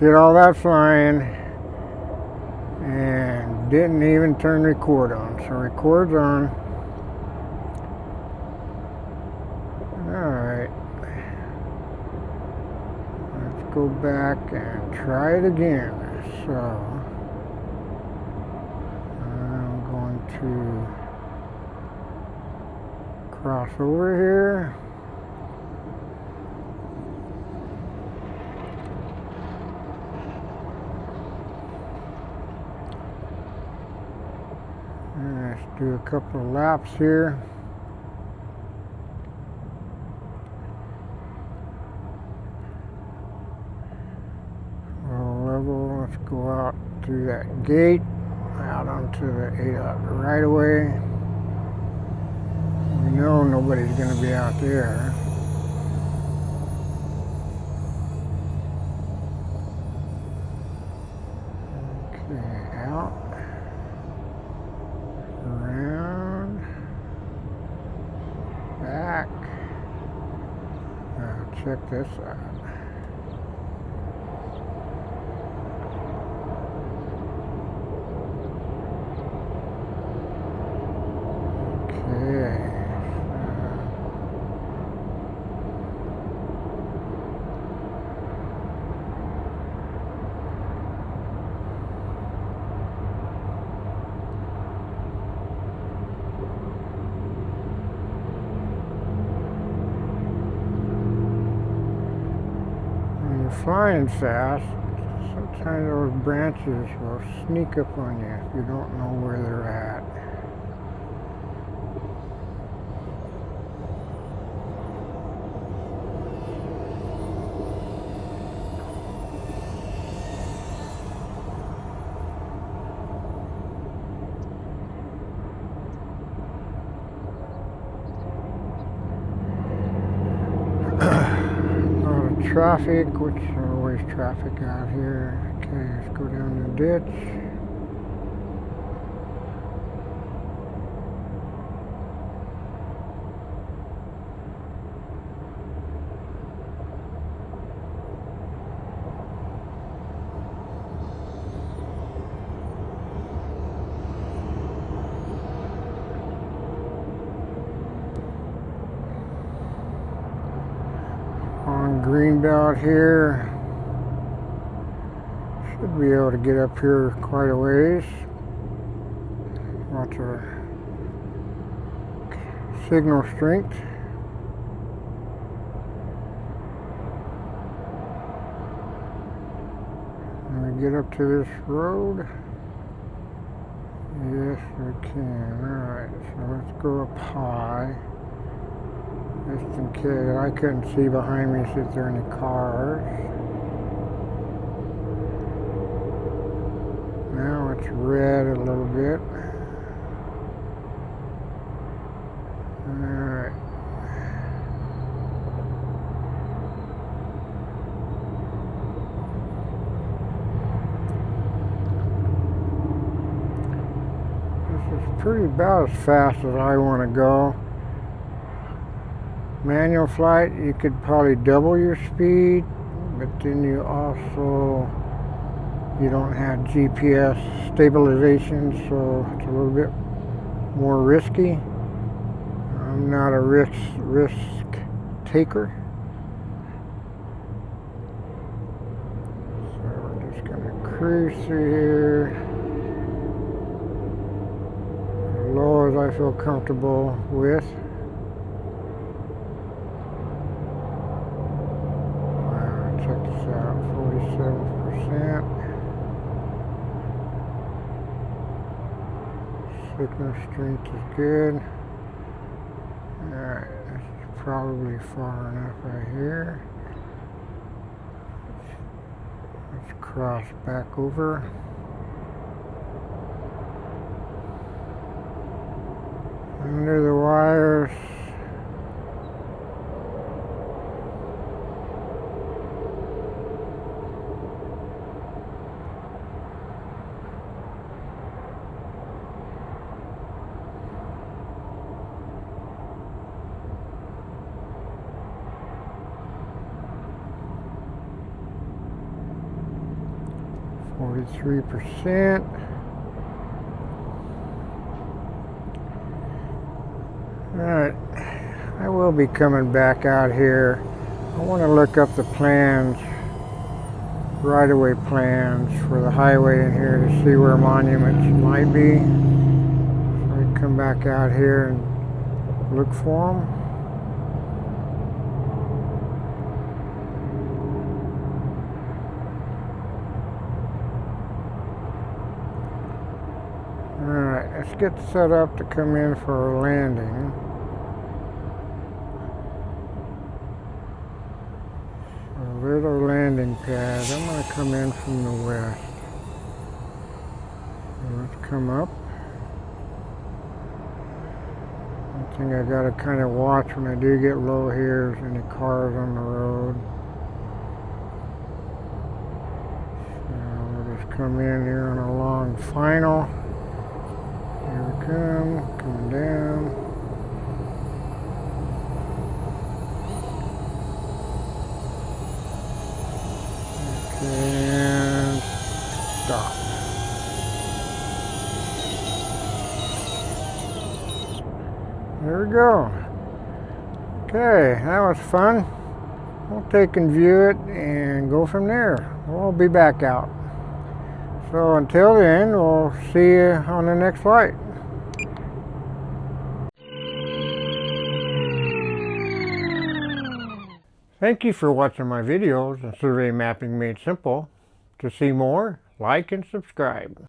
did all that flying and didn't even turn record on. So record's on. Alright. Let's go back and try it again. So I'm going to cross over here. And let's do a couple of laps here. Let's go out through that gate, out onto the right away. We know nobody's going to be out there. Okay, out, around, back. Check this out. Flying fast, sometimes those branches will sneak up on you if you don't know where they're at. Traffic, which there's always traffic out here. Okay, let's go down the ditch. Greenbelt here. Should be able to get up here quite a ways. Lots of signal strength. Can we get up to this road? Yes, we can. Alright, so let's go up high. Just in case, I couldn't see behind me if there are any cars. Now it's red a little bit. Alright. This is pretty about as fast as I want to go. Manual flight, you could probably double your speed, but then you don't have GPS stabilization, so it's a little bit more risky. I'm not a risk taker. So we're just going to cruise through here as low as I feel comfortable with. Check this out, 47%. Signal strength is good. Alright, this is probably far enough right here. Let's cross back over. Under the wires. 43%. Alright, I will be coming back out here. I want to look up the plans, right-of-way plans for the highway in here to see where monuments might be. So I can come back out here and look for them. Alright, let's get set up to come in for a landing. So there's our landing pad. I'm going to come in from the west. So let's come up. One thing I got to kind of watch when I do get low here is any cars on the road. So we'll just come in here on a long final. Here we come, coming down. And stop. There we go. Okay, that was fun. We'll take and view it and go from there. We'll be back out. So until then, we'll see you on the next flight. Thank you for watching my videos on survey mapping made simple. To see more, like and subscribe.